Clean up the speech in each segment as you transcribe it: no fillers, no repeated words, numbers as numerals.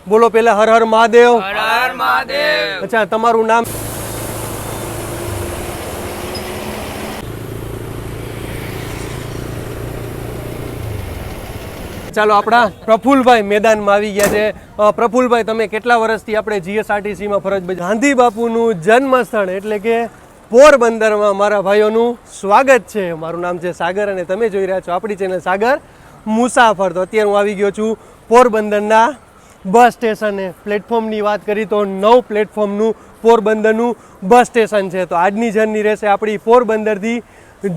બોલો પેલા હર હર મહાદેવ. હર હર મહાદેવ. અચ્છા, તમારું નામ? ચાલો, આપણા પ્રફુલભાઈ મેદાનમાં આવી ગયા છે. પ્રફુલભાઈ, તમે કેટલા વર્ષથી આપણે જીએસઆરટીસીમાં ફરજ બજાવો? ગાંધી બાપુનું જન્મસ્થળ એટલે કે પોરબંદરમાં મારા ભાઈઓનું સ્વાગત છે. મારું નામ છે સાગર અને તમે જોઈ રહ્યા છો આપણી ચેનલ સાગર મુસાફર. તો અત્યારે હું આવી ગયો છું પોરબંદરના બસ સ્ટેશને. પ્લેટફોર્મની વાત કરી તો 9 પ્લેટફોર્મનું પોરબંદરનું બસ સ્ટેશન છે. તો આજની જર્ની રહેશે આપણી પોરબંદરથી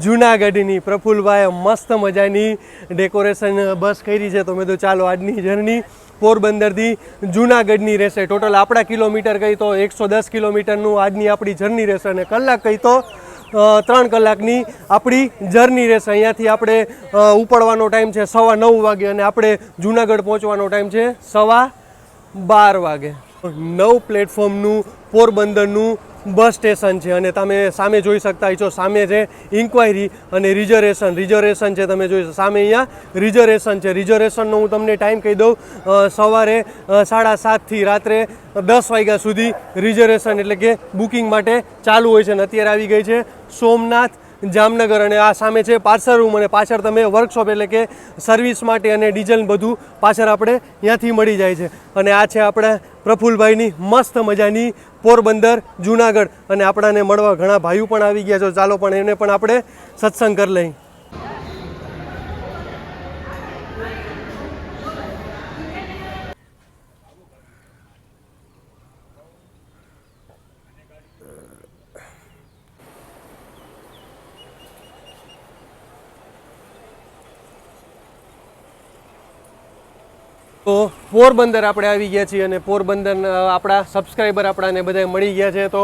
જુનાગઢની. પ્રફુલભાઈએ મસ્ત મજાની ડેકોરેશન બસ કરી છે. તો મેં તો ચાલો આજની જર્ની પોરબંદરથી જુનાગઢની રહેશે. ટોટલ આપણા કિલોમીટર કહી તો 110 કિલોમીટરનું આજની આપણી જર્ની રહેશે અને કલાક કહી તો 3 કલાકની આપણી જર્ની રહેશે. અહીંયાથી આપણે ઉપડવાનો ટાઈમ છે 9:15 વાગે અને આપણે જુનાગઢ પહોંચવાનો ટાઈમ છે 12:15 વાગે. 9 પ્લેટફોર્મનું પોરબંદરનું બસ સ્ટેશન છે અને તમે સામે જોઈ શકતા છો. સામે છે ઇન્ક્વાયરી અને રિઝર્વેશન છે. તમે જોઈ સામે અહીંયા રિઝર્વેશન છે. રિઝર્વેશનનો હું તમને ટાઈમ કહી દઉં. સવારે 7:30 થી રાત્રે 10 વાગ્યા સુધી રિઝર્વેશન એટલે કે બુકિંગ માટે ચાલુ હોય છે અને અત્યારે આવી ગઈ છે સોમનાથ જામનગર. અને આ સામે છે પાર્સલ રૂમ અને પાછળ તમે વર્કશોપ એટલે કે સર્વિસ માટે અને ડીઝલ બધું પાછળ આપણે ત્યાંથી મળી જાય છે. અને આ છે આપણા પ્રફુલભાઈની મસ્ત મજાની પોરબંદર જુનાગઢ. અને આપણાને મળવા ઘણા ભાઈઓ પણ આવી ગયા છે. ચાલો પણ એને પણ આપણે સત્સંગ કરી લઈએ. તો પોરબંદર આપણે આવી ગયા છીએ અને પોરબંદર આપણા સબસ્ક્રાઈબર આપણાને બધા મળી ગયા છે. તો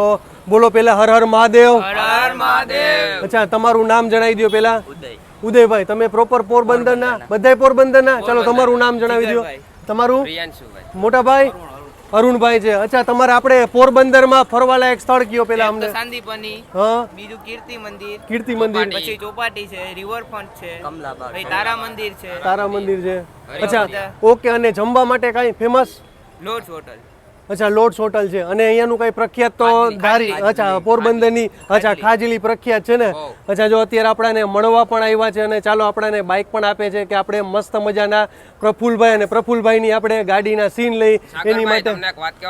બોલો પેલા હર હર મહાદેવ. હર હર મહાદેવ. અચ્છા, તમારું નામ જણાવી દો પેલા. ઉદય. ઉદયભાઈ, તમે પ્રોપર પોરબંદરના? બધાય પોરબંદરના? ચલો તમારું નામ જણાવી દો. તમારું? પ્રિયાંશુભાઈ. મોટાભાઈ? અરુણભાઈ છે. અચ્છા, તમારે આપણે પોરબંદરમાં ફરવાલાયક સ્થળ કયો પેલા અમને? સાંદીપની. હા, બીજું કીર્તિ મંદિર. કીર્તિ મંદિર. પછી ચોપાટી છે, રિવરફ્રન્ટ છે, પછી તારા મંદિર છે, તારા મંદિર છે. અચ્છા, ઓકે. અને જમવા માટે કાંઈ ફેમસ? Lords hotel. અચ્છા, લોર્ડ્સ હોટલ છે. અને અહીંયાનું કઈ પ્રખ્યાત તો ધારી? અચ્છા, પોરબંદરની. અચ્છા, ખાજલી પ્રખ્યાત છે ને? અચ્છા, જો અત્યારે આપણાને મળવા પણ આવ્યા છે અને ચાલો આપણાને બાઇક પણ આપે છે કે આપણે મસ્ત મજાના પ્રફુલભાઈ અને પ્રફુલભાઈની આપણે ગાડીના સીન લઈ એની માટે.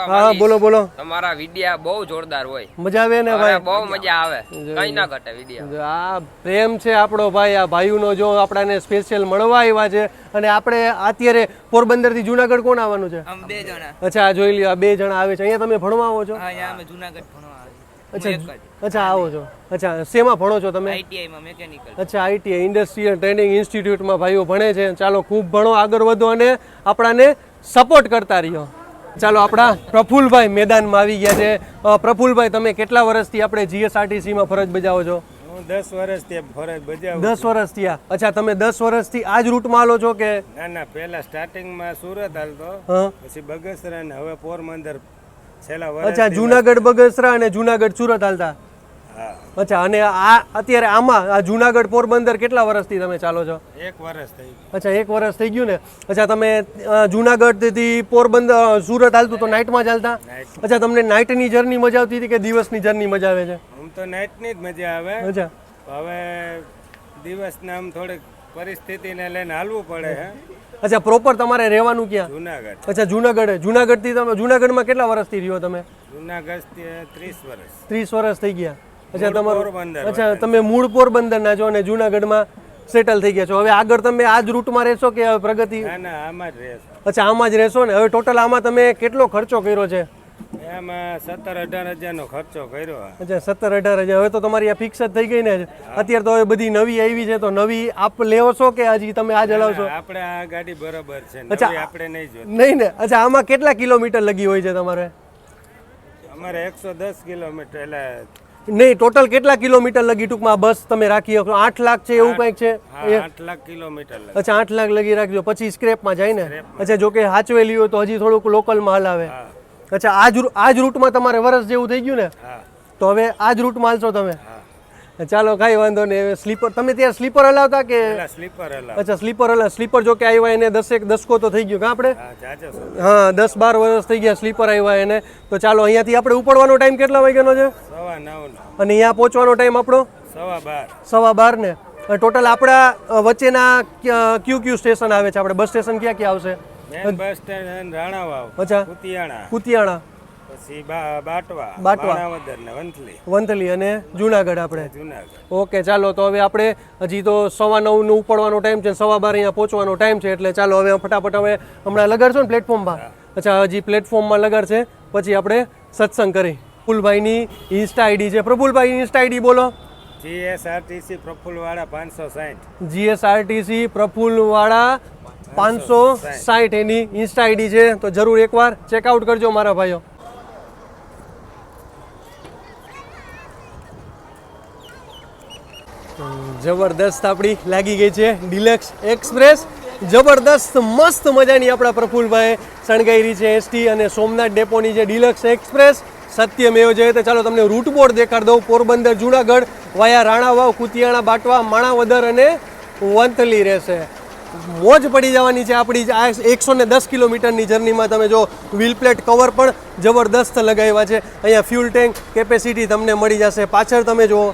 હા, બોલો બોલો. તમારા વિડિયા બહુ જોરદાર હોય. મજા આવે ને ભાઈ? બહુ મજા આવે, કઈ ના ઘટે વિડિયા. આ પ્રેમ છે આપણો ભાઈ. આ ભાઈઓનો જો આપણાને સ્પેશિયલ મળવા આવ્યા છે. અને આપણે અત્યારે પોરબંદરથી જુનાગઢ કોણ આવવાનું છે? અમે 2 જણા. અચ્છા, જોઈ લ્યો, આ 2 જણા આવે છે. અહીંયા તમે ભણવા આવો છો? હા, અહીંયા અમે જુનાગઢ ભણવા આવ્યા. અચ્છા, અચ્છા, આવો છો. અચ્છા, શેમાં ભણો છો તમે? આઈટીઆઈ માં મેકેનિકલ. અચ્છા, આઈટીઆઈ ઇન્ડસ્ટ્રીયલ ટ્રેનિંગ ઇન્સ્ટિટ્યૂટમાં ભાઈઓ ભણે છે. ચાલો, ખૂબ ભણો, આગળ વધો અને આપણાને સપોર્ટ કરતા રહ્યો. ચાલો, આપણા પ્રફુલભાઈ મેદાનમાં આવી ગયા છે. પ્રફુલભાઈ, તમે કેટલા વર્ષથી આપણે જીએસઆરટીસીમાં ફરજ બજાવો છો? 10 વર્ષથી ફરજ બજાવું. 10 વર્ષ થયા. અચ્છા, તમે 10 વર્ષથી આ જ રૂટમાં હાલો છો કે? ના, પહેલા સ્ટાર્ટિંગમાં સુરત હાલતો, હા. પછી બગસરા ને હવે પોરબંદર છેલ્લા વર્ષ. અચ્છા, જુનાગઢ બગસરા અને જુનાગઢ સુરત હાલતા. હા. અચ્છા, અને આ અત્યારે આમાં આ જુનાગઢ પોરબંદર કેટલા વર્ષથી તમે ચાલો છો? 1 વર્ષ થઈ ગયું. અચ્છા, 1 વર્ષ થઈ ગયું ને? અચ્છા, તમે જુનાગઢથી પોરબંદર સુરત હાલતું તો નાઇટમાં જ હાલતા? અચ્છા, તમને નાઇટની જર્ની મજા આવતી હતી કે દિવસની જર્ની મજા આવે છે? આમ તો નાઇટની જ મજા આવે. અચ્છા, હવે દિવસના આમ થોડીક પરિસ્થિતિને લઈને હાલવું પડે હે. અચ્છા, પ્રોપર તમારે રહેવાનું ક્યાં? જુનાગઢ. અચ્છા, જુનાગઢથી તમે જુનાગઢમાં કેટલા વર્ષથી રહ્યો તમે? જુનાગઢથી 30 વર્ષ. 30 વર્ષ થઈ ગયા. અચ્છા, તમારું? પોરબંદર. અચ્છા, તમે મૂળ પોરબંદરના છો અને જુનાગઢમાં સેટલ થઈ ગયા છો. હવે આગળ તમે આ જ રૂટમાં રહેશો કે હવે પ્રગતિ? ના, આમાં જ રહેશે. અચ્છા, આમાં જ રહેશો ને? હવે ટોટલ આમાં તમે કેટલો ખર્ચો કર્યો છે? એમાં 17-18 હજારનો ખર્ચો કર્યો. અચ્છા, 17-18 હજાર. હવે તો તમારી આ ફિક્સ જ થઈ ગઈ ને? અત્યારે તો હવે બધી નવી આવી છે. તો નવી આપ લેવો છો કે હજી તમે આ જ હલાવશો? આપણે આ ગાડી બરોબર છે. અચ્છા, આપણે નહીં જોતી. નહીં ને? અચ્છા, આમાં કેટલા કિલોમીટર લગી હોય છે તમારે? અમારે 110 કિલોમીટર. એટલે નહીં, ટોટલ કેટલા કિલોમીટર લગી ટૂંકમાં બસ તમે રાખી શકો? 8 લાખ છે એવું કંઈક છે? 8 લાખ કિલોમીટર. અચ્છા, 8 લાખ લગી રાખજો. પછી સ્ક્રેપમાં જાય ને? અચ્છા, જો કે હાચવેલી હોય તો હજી થોડુંક લોકલમાં હલાવે. અચ્છા, આ જ રૂટમાં તમારે વર્ષ જેવું થઈ ગયું ને? તો હવે આ જ રૂટમાં હાલશો તમે? ચાલો કાંઈ વાંધો નહીં. સ્લીપર તમે ત્યાં સ્લીપર હલાવતા કે? પેલા સ્લીપર હલાવ. અચ્છા સ્લીપર હલાવ. સ્લીપર જો કે આવ્યા એને 10 દસકો તો થઈ ગયો કા આપણે? હા જાજો છો. હા 10-12 વર્ષ થઈ ગયા સ્લીપર આવ્યા એને. તો ચાલો અહીંયાથી આપણે ઉપડવાનો ટાઈમ કેટલા વાગ્યાનો છે? 9:15 નો. અને અહીંયા પહોંચવાનો ટાઈમ આપણો 12:15. 12:15 ને. ટોટલ આપણા વચ્ચેના ક્યુ સ્ટેશન આવે છે? આપણે બસ સ્ટેશન ક્યાં ક્યાં આવશે? મેન બસ સ્ટેન્ડ રાણાવાવ, અચ્છા કુતિયાણા, પછી બાટવા, બાટવા. માણાવદર ને વંથલી અને જુનાગઢ આપણે. જુનાગઢ. ઓકે ચાલો તો હવે આપણે હજી તો 9:15 નું ઉપડવાનો ટાઈમ છે, 12:15 અહીંયા પહોંચવાનો ટાઈમ છે. એટલે ચાલો હવે ફટાફટ હવે હમણાં લગાડશો ને પ્લેટફોર્મમાં? અચ્છા હજી પ્લેટફોર્મમાં લગાડ છે, પછી આપણે સત્સંગ કરી. પ્રફુલભાઈની ઇન્સ્ટા આઈડી છે. પ્રફુલભાઈ ઇન્સ્ટા આઈડી બોલો. GSRTC પ્રફુલવાળા 560. GSRTC પ્રફુલવાળા 560 એની ઇન્સ્ટા આઈડી છે. તો જરૂર એકવાર ચેકઆઉટ કરજો મારા ભાઈઓ. જબરદસ્ત આપણી લાગી ગઈ છે ડિલક્સ એક્સપ્રેસ. જબરદસ્ત મસ્ત મજાની આપણા પ્રફુલભાઈ શણગાઈ છે એસટી અને સોમનાથ ડેપોની જે ડિલક્સ એક્સપ્રેસ. સત્યમેવ જયતે. ચાલો તમને રૂટ બોર્ડ દેખાડ દઉં. પોરબંદર જુનાગઢ વાયા રાણાવાવ, કુતિયાણા, બાટવા, માણાવદર અને વંથલી રહેશે. મોજ પડી જવાની છે આપણી આ 110 કિલોમીટરની જર્નીમાં. તમે જો વ્હીલ પ્લેટ કવર પણ જબરદસ્ત લગાવ્યા છે. અહીંયા ફ્યુલ ટેન્ક કેપેસિટી તમને મળી જશે. પાછળ તમે જુઓ,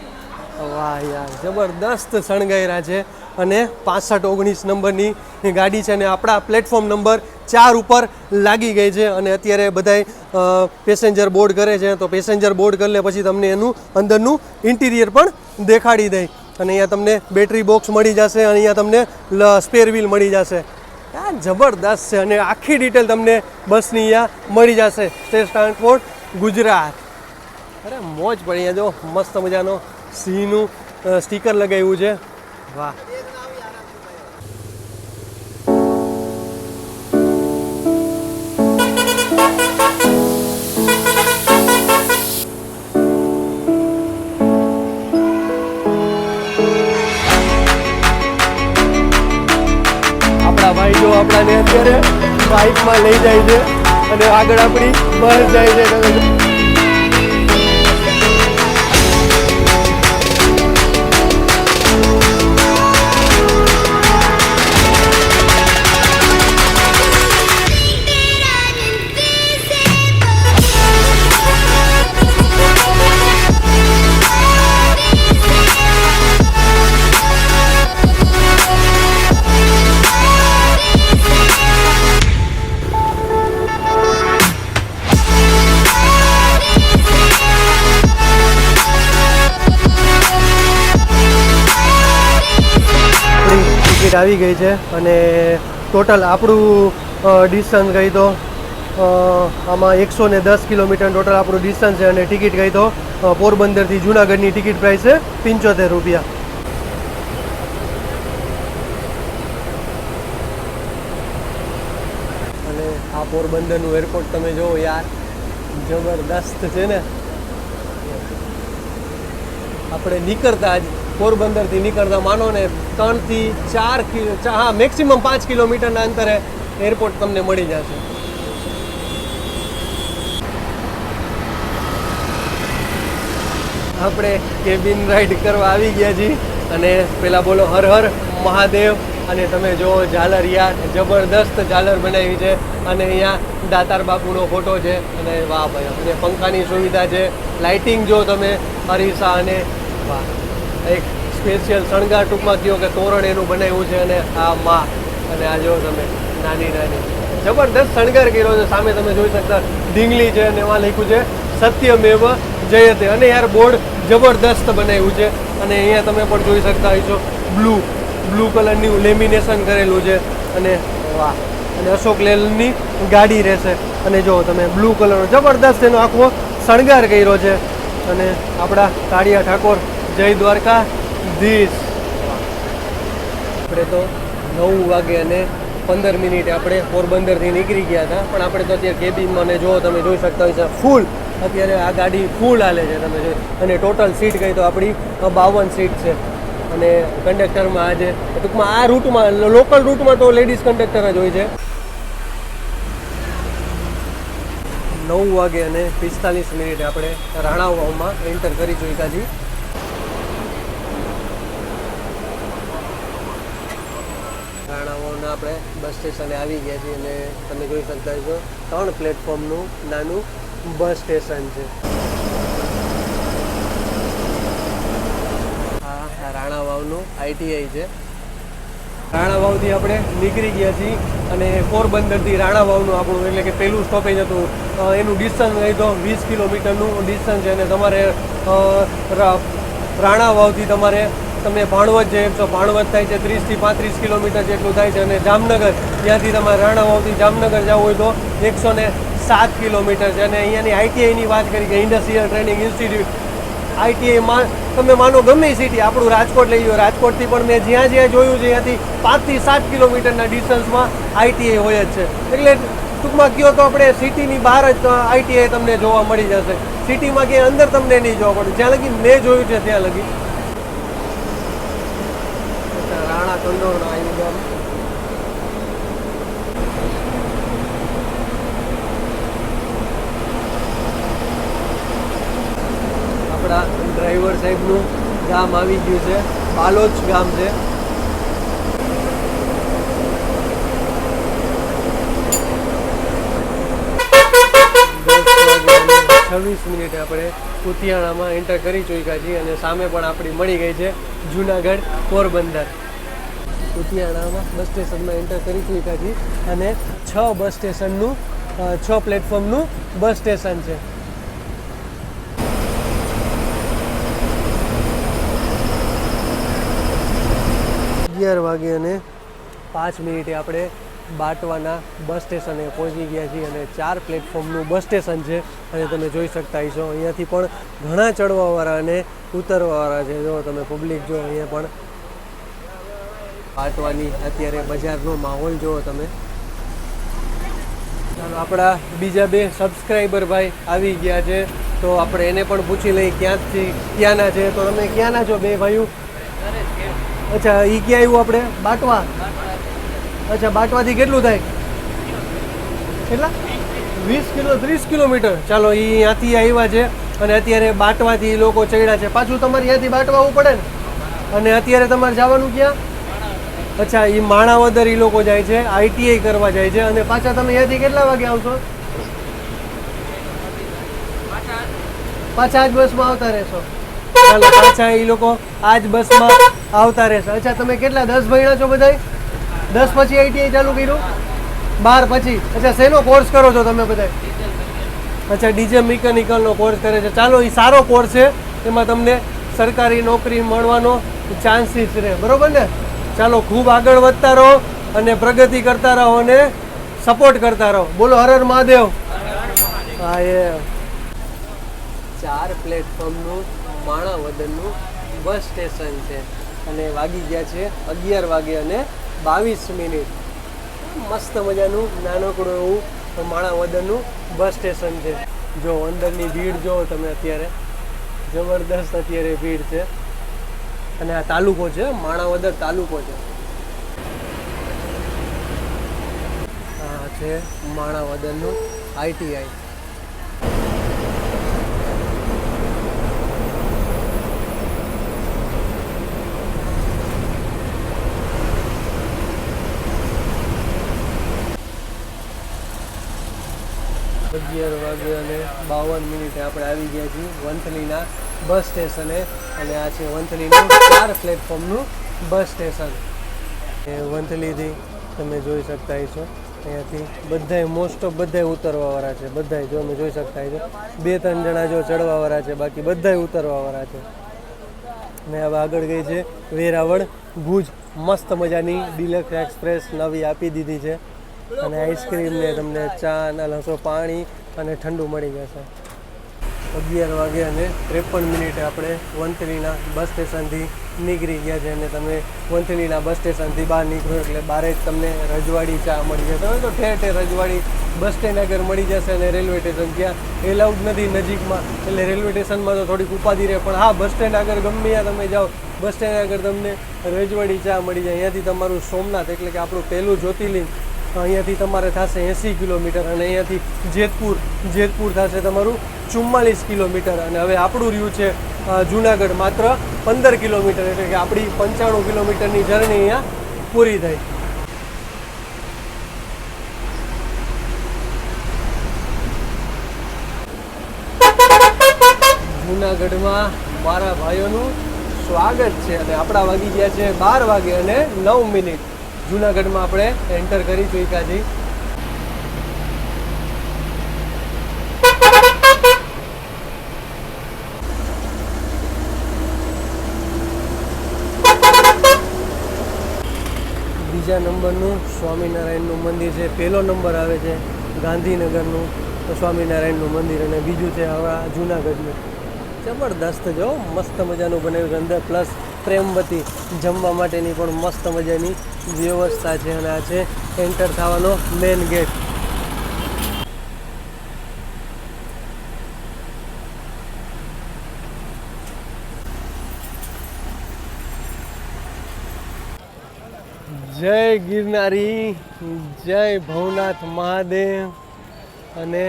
વાહ યાર જબરદસ્ત શણગાયરા છે. અને 6519 નંબરની ગાડી છે અને આપણા પ્લેટફોર્મ નંબર 4 ઉપર લાગી ગઈ છે. અને અત્યારે બધાય પેસેન્જર બોર્ડ કરે છે. તો પેસેન્જર બોર્ડ કરી લે પછી તમને એનું અંદરનું ઇન્ટિરિયર પણ દેખાડી દઈ. અને અહીંયા તમને બેટરી બોક્સ મળી જશે અને અહીંયા તમને સ્પેર વ્હીલ મળી જશે. આ જબરદસ્ત છે અને આખી ડિટેલ તમને બસની અહીંયા મળી જશે. State transport Gujarat. અરે મોજ પડી. અહીંયા જો મસ્ત મજાનો સિંહનું સ્ટીકર લગાવ્યું છે. વાહ. ભાઈ જો આપણાને અત્યારે બાઇકમાં લઈ જાય છે અને આગળ આપણી બસ જાય છે. આવી ગઈ છે અને ટોટલ આપણું ડિસ્ટન્સ ગઈ તો આમાં 110 કિલોમીટર ટોટલ આપણું ડિસ્ટન્સ છે. અને ટિકિટ ગઈ તો પોરબંદરથી જુનાગઢની ટિકિટ પ્રાઇસ છે 75 રૂપિયા. અને આ પોરબંદરનું એરપોર્ટ તમે જુઓ યાર જબરદસ્ત છે ને. આપણે નીકળતા જ પોરબંદરથી નીકળતા માનો ને 3 થી 4 મેક્સિમમ 5 કિલોમીટરના અંતરે એરપોર્ટ તમને મળી જશે. આપણે કેબિન રાઈડ કરવા આવી ગયા છીએ અને પેલા બોલો હર હર મહાદેવ. અને તમે જો ઝાલર યાર જબરદસ્ત ઝાલર બનાવી છે અને અહીંયા દાતાર બાપુનો ફોટો છે. અને વાહ ભાઈ અને પંખાની સુવિધા છે. લાઇટિંગ જો તમે અરીસા અને વાહ એક સ્પેશિયલ શણગાર ટૂંકમાં કહો કે તોરણ એનું બનાવ્યું છે. અને આ માં અને આ જો તમે નાની નાની જબરદસ્ત શણગાર કર્યો છે. સામે તમે જોઈ શકતા ઢીંગલી છે અને એમાં લખ્યું છે સત્યમેવ જયતે. અને યાર બોર્ડ જબરદસ્ત બનાવ્યું છે. અને અહીંયા તમે પણ જોઈ શકતા હોય છો બ્લુ કલરનું લેમિનેશન કરેલું છે. અને વાહ અને અશોક લેલની ગાડી રહેશે. અને જો તમે બ્લુ કલરનો જબરદસ્ત એનો આખો શણગાર કર્યો છે. અને આપણા કાળિયા ઠાકોર જય દ્વારકાધીશ. આપણે તો 9 વાગે અને 15 મિનિટે આપણે પોરબંદરથી નીકળી ગયા હતા. પણ આપણે તો અત્યારે કેબિનમાં ને જો તમે જોઈ શકતા હોય છે ફૂલ. અત્યારે આ ગાડી ફૂલ હાલે છે તમે જોઈ. અને ટોટલ સીટ ગઈ તો આપણી 52 સીટ છે. અને કંડક્ટરમાં આજે ટૂંકમાં આ રૂટમાં લોકલ રૂટમાં તો લેડીઝ કંડક્ટર જ હોય છે. 9 વાગે અને 45 મિનિટે આપણે રાણાવાવમાં એન્ટર કરી ચૂક્યા છીએ. આપણે બસ સ્ટેશને આવી ગયા છીએ અને તમે જોઈ શકતા છો 3 પ્લેટફોર્મનું નાનું બસ સ્ટેશન છે. આ રાણા વાવનું ITI છે. રાણા વાવથી આપણે નીકળી ગયા છીએ અને પોરબંદરથી રાણા વાવનું આપણું એટલે કે પહેલું સ્ટોપેજ હતું. એનું ડિસ્ટન્સ હોય તો 20 કિલોમીટરનું ડિસ્ટન્સ છે અને તમારે રાણા વાવથી તમે ભાણવડ જે ભાણવડ થાય છે 30 થી 35 કિલોમીટર જેટલું થાય છે અને જામનગર ત્યાંથી તમારે રાણા વાવથી જામનગર જવું હોય તો 107 કિલોમીટર છે. અને અહીંયાની ITIની વાત કરી કે ઇન્ડસ્ટ્રીયલ ટ્રેનિંગ ઇન્સ્ટિટ્યૂટ ITIમાં તમે માનો ગમે સિટી આપણું રાજકોટ લઈ લો, રાજકોટથી પણ મેં જ્યાં જોયું છે ત્યાંથી 5 થી 7 કિલોમીટરના ડિસ્ટન્સમાં ITI હોય જ છે. એટલે ટૂંકમાં કહો તો આપણે સિટીની બહાર જ ITI તમને જોવા મળી જશે. સિટીમાં ક્યાંય અંદર તમને નહીં જોવા પડે. જ્યાં લગી મેં જોયું છે ત્યાં લગી રાણા કંડોરનો આવ્યું ગામ. આપણા ડ્રાઈવર સાહેબનું ગામ આવી ગયું છે, બાલોચ ગામ છે. 26 મિનિટે આપણે કુતિયાણામાં એન્ટર કરી ચૂક્યા છીએ અને સામે પણ આપણી મળી ગઈ છે જુનાગઢ પોરબંદર. કુતિયાણામાં બસ સ્ટેશનમાં એન્ટર કરી ચૂક્યા છીએ અને 6 બસ સ્ટેશનનું 6 પ્લેટફોર્મનું બસ સ્ટેશન છે. વાગે અને 5 મિનિટે આપણે બાટવાના બસ સ્ટેશને પહોંચી ગયા છીએ અને 4 પ્લેટફોર્મનું બસ સ્ટેશન છે અને તમે જોઈ શકતા છો અહીંયાથી પણ ઘણા ચડવાવાળા અને ઉતરવાવાળા છે. જો તમે પબ્લિક જો અહીંયા પણ બાટવાની અત્યારે બજારનો માહોલ જુઓ તમે. ચાલો આપણા બીજા 2 સબસ્ક્રાઈબર ભાઈ આવી ગયા છે તો આપણે એને પણ પૂછી લઈએ ક્યાંના છે. તો તમે ક્યાંના છો 2 ભાઈઓ? અચ્છા, એ ક્યાં આવ્યું આપણે? બાટવા. અચ્છા, બાટવાથી કેટલું થાય? કેટલા? 30 કિલોમીટર. ચાલો, એ ત્યાંથી આવ્યા છે અને અત્યારે બાટવાથી લોકો ચડ્યા છે. પાછું તમારે ત્યાંથી બાટવા આવવું પડે ને. અને અત્યારે તમારે જવાનું ક્યાં? અચ્છા, એ માણાવદર એ લોકો જાય છે, ITI કરવા જાય છે. અને પાછા તમે ત્યાંથી કેટલા વાગે આવશો? પાછા આજ બસમાં આવતા રહેશો? ચાલો, પાછા એ લોકો આજ બસમાં આવતા રહેશે. અચ્છા, તમે કેટલા 10 ભણ્યા છો બધાય? 10 પછી ITI ચાલુ કર્યું? 12 પછી? અચ્છા, શેનો કોર્સ કરો છો તમે બધા? અચ્છા, ડીજે મિકેનિકલનો કોર્સ કરે છે. ચાલો, એ સારો કોર્સ છે, એમાં તમને સરકારી નોકરી મળવાનો ચાન્સીસ રહે, બરોબર ને? ચાલો, ખૂબ આગળ વધતા રહો અને પ્રગતિ કરતા રહો અને સપોર્ટ કરતા રહો. બોલો હર હર મહાદેવ. હા, એ 4 પ્લેટફોર્મનું માણાવદરનું બસ સ્ટેશન છે અને વાગી ગયા છે 11 વાગે અને 22 મિનિટ. મસ્ત મજાનું નાનકડું એવું માણાવદરનું બસ સ્ટેશન છે. જો અંદરની ભીડ જો તમે અત્યારે જબરદસ્ત અત્યારે ભીડ છે અને આ તાલુકો છે, માણાવદર તાલુકો છે. આ છે માણાવદરનું ITI. વાગે અને 52 મિનિટે આપણે આવી ગયા છીએ વંથલીના બસ સ્ટેશને અને આ છે વંથલીનું 4 પ્લેટફોર્મનું બસ સ્ટેશન. એ વંથલીથી તમે જોઈ શકતા છો અહીંયાથી બધાય મોસ્ટ ઓફ બધાય ઉતરવાવાળા છે. બધાય જો તમે જોઈ શકતા છો 2-3 જણા જો ચડવાવાળા છે, બાકી બધાય ઉતરવાવાળા છે. ને હવે આગળ ગઈ છે વેરાવળ ભુજ. મસ્ત મજાની ડિલક્સ એક્સપ્રેસ નવી આપી દીધી છે અને આઈસ્ક્રીમ ને તમને ચા ના પાણી અને ઠંડુ મળી જશે. 11 વાગે અને 53 મિનિટે આપણે વંથલીના બસ સ્ટેશનથી નીકળી ગયા છે અને તમે વંથલીના બસ સ્ટેશનથી બહાર નીકળો એટલે બારે જ તમને રજવાડી ચા મળી જશે. હવે તો ઠેર ઠેર રજવાડી બસ સ્ટેન્ડ આગળ મળી જશે અને રેલવે સ્ટેશન ત્યાં એલાઉડ નથી નજીકમાં, એટલે રેલવે સ્ટેશનમાં તો થોડીક ઉપાધિ રહે. પણ હા, બસ સ્ટેન્ડ આગળ ગમે ત્યાં તમે જાઓ બસ સ્ટેન્ડ આગળ તમને રજવાડી ચા મળી જાય. અહીંયાથી તમારું સોમનાથ એટલે કે આપણું પહેલું જ્યોતિર્લિંગ અહીંયાથી તમારે થશે 80 કિલોમીટર અને અહીંયાથી જેતપુર થશે તમારું 44 કિલોમીટર. અને હવે આપણું રહ્યું છે જુનાગઢ માત્ર 15 કિલોમીટર, એટલે કે આપણી 95 કિલોમીટરની જર્ની અહીંયા પૂરી થઈ. જૂનાગઢમાં મારા ભાઈઓનું સ્વાગત છે અને આપણા વાગી ગયા છે 12 વાગે અને 9 મિનિટ. જૂનાગઢમાં આપણે એન્ટર કરી ચૂક્યા છીએ. બીજા નંબરનું સ્વામિનારાયણનું મંદિર છે. પહેલો નંબર આવે છે ગાંધીનગરનું સ્વામિનારાયણનું મંદિર અને બીજું છે હવે જૂનાગઢનું. જબરદસ્ત જો મસ્ત મજાનું બનાવ્યું છે અંદર, પ્લસ પ્રેમવતી જમવા માટેની પણ મસ્ત મજાની વ્યવસ્થા છે અને આ છે એન્ટર થવાનો મેઇન ગેટ. જય ગિરનારી, જય ભવનાથ મહાદેવ અને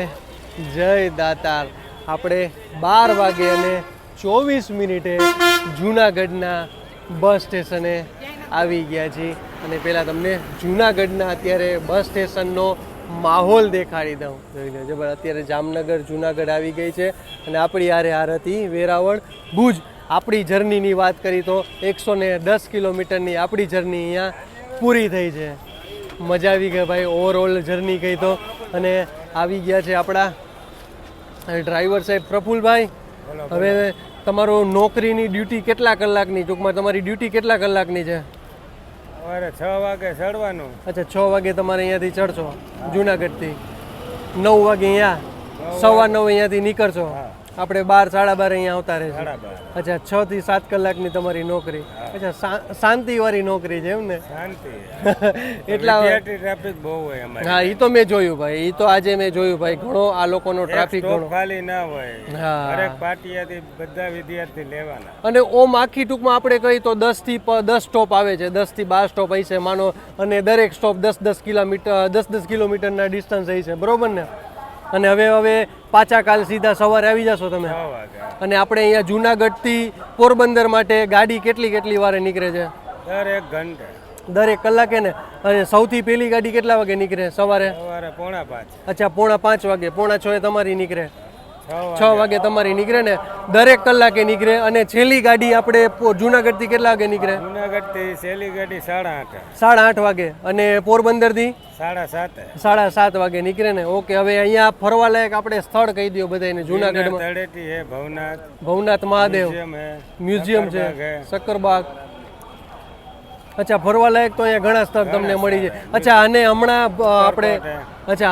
જય દાતાર. આપણે 12 વાગે અને 24 મિનિટે જૂનાગઢના બસ સ્ટેશને આવી ગયા છીએ અને પહેલાં તમને જૂનાગઢના અત્યારે બસ સ્ટેશનનો માહોલ દેખાડી દઉં. જોઈ લો જબર, અત્યારે જામનગર જૂનાગઢ આવી ગઈ છે અને આપણી હાર હતી વેરાવળ ભુજ. આપણી જર્નીની વાત કરી તો 110 કિલોમીટરની આપણી જર્ની અહીંયા પૂરી થઈ છે. મજા આવી ગઈ ભાઈ, ઓવરઓલ જર્ની કહી તો. અને આવી ગયા છે આપણા ડ્રાઈવર સાહેબ પ્રફુલભાઈ. હવે તમારો નોકરીની ડ્યુટી કેટલા કલાકની, ટૂંકમાં તમારી ડ્યુટી કેટલા કલાકની છે? સવારે 6 વાગે ચડવાનું. અચ્છા, 6 વાગે તમારે અહીંયાથી ચડશો જુનાગઢથી, 9 વાગે અહીંયા, 9:15 અહીંયાથી નીકળશો. આપણે 12 સાડા 12 અહીંયા આવતા રહેશે. અચ્છા, 6 થી 7 કલાકની તમારી નોકરી. અચ્છા, શાંતિવાળી નોકરી છે એમ ને? શાંતિ. એટલા ટ્રાફિક બહુ હોય અમારે. હા, એ તો મેં જોયું ભાઈ, એ તો આજે મેં જોયું ભાઈ, ઘણો આ લોકોનો ટ્રાફિક ઘણો ખાલી ના હોય. હા, દરેક પાટિયાથી બધા વિદ્યાર્થી લેવાના. અને ઓમ આખી ટૂંકમાં આપણે કહી તો 10 થી 10 સ્ટોપ આવે છે, 10 થી 12 સ્ટોપ હશે માનો, અને દરેક સ્ટોપ 10 કિલોમીટરના ડિસ્ટન્સ હશે, બરોબર ને? અને હવે પાછા કાલ સીધા સવારે આવી જશો તમે. અને આપણે અહીંયા જુનાગઢથી પોરબંદર માટે ગાડી કેટલી વારે નીકળે છે? દરેક કલાકે ને? અને સૌથી પહેલી ગાડી કેટલા વાગે નીકળે? સવારે 4:45. અચ્છા, 4:45 વાગે. 4:30 તમારી નીકળે, 6 વાગે તમારી નીકળે ને? દરેક કલાકે નીકળે. અને છેલ્લી ગાડી આપણે જુનાગઢથી કેટલા વાગે નીકળે? જુનાગઢથી છેલ્લી ગાડી 8:30. 8:30 વાગે. અને પોરબંદરથી 7:30. 7:30 વાગે નીકળે ને? ઓકે, હવે અહીંયા ફરવા લાયક આપણે સ્થળ કહી દો બધાને જુનાગઢમાં. તળેટી હે, ભવનાથ મહાદેવ મ્યુઝિયમ છે, શક્કરબાગ. અચ્છા, ફરવા લાયક તો અહીંયા ઘણા સ્થળ તમને મળી જાય. અચ્છા, અને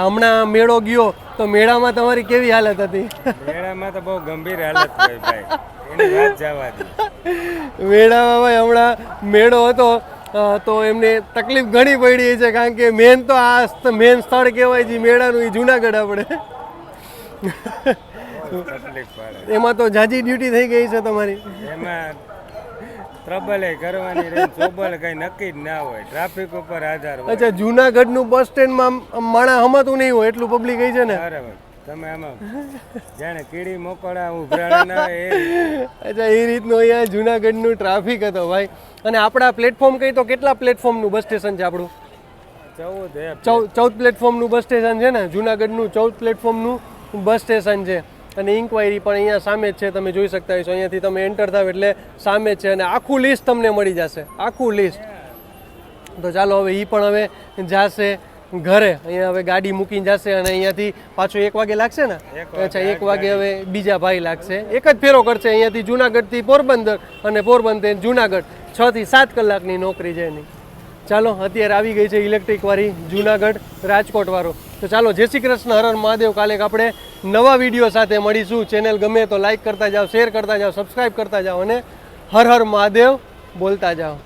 હમણાં મેળો ગયો તો મેળામાં તમારી કેવી હાલત હતી? મેળામાં તો બહુ ગંભીર હાલત હોય ભાઈ, એની વાત જવા દે. મેળામાં ભાઈ હમણાં મેળો હતો તો એમને તકલીફ ઘણી પડી છે, કારણ કે મેન તો આ મેન સ્થળ કહેવાય છે મેળાનું, એ જુનાગઢ. આપણે તકલીફ પડે. એમાં તો જાજી ડ્યુટી થઈ ગઈ છે તમારી. એમાં ટ્રબલ કરવાની રહે, ચોબલ કઈ નક્કી જ ના હોય, ટ્રાફિક ઉપર આધાર હોય. અચ્છા, જુનાગઢનું બસ સ્ટેન્ડમાં માણા હમાતું નહીં હોય એટલું પબ્લિક ગઈ છે ને? બરાબર. તમે આમાં જાણે કીડી મોકળા ઉભરાણા ના હોય. અચ્છા, એ રીતનું અહીંયા જુનાગઢનું ટ્રાફિક હતો ભાઈ. અને આપણા પ્લેટફોર્મ કહી તો કેટલા પ્લેટફોર્મનું બસ સ્ટેશન છે આપણું? 14 પ્લેટફોર્મનું બસ સ્ટેશન છે ને જુનાગઢનું. 14 પ્લેટફોર્મનું બસ સ્ટેશન છે. અને ઇન્ક્વાયરી પણ અહીંયા સામે જ છે, તમે જોઈ શકતા હશો. અહીંયાથી તમે એન્ટર થાવ એટલે સામે જ છે અને આખું લિસ્ટ તમને મળી જશે, આખું લિસ્ટ. તો ચાલો હવે એ પણ હવે જશે ઘરે. અહીંયા હવે ગાડી મૂકીને જશે અને અહીંયાથી પાછો 1 વાગે લાગશે ને? અચ્છા, 1 વાગે હવે બીજા ભાઈ લાગશે. એક જ ફેરો કરશે અહીંયાથી જુનાગઢથી પોરબંદર અને પોરબંદર જુનાગઢ. 6 થી 7 કલાકની નોકરી છે એની. ચાલો, અત્યારે આવી ગઈ છે ઇલેક્ટ્રિક વાળી જુનાગઢ રાજકોટ વાળો. તો ચાલો, જય શ્રી કૃષ્ણ, હર હર મહાદેવ. કાલે આપણે નવા વિડીયો સાથે મળીશું. ચેનલ ગમે તો લાઈક કરતા જાઓ, શેર કરતા જાઓ, સબસ્ક્રાઈબ કરતા જાઓ અને હર હર મહાદેવ બોલતા જાઓ.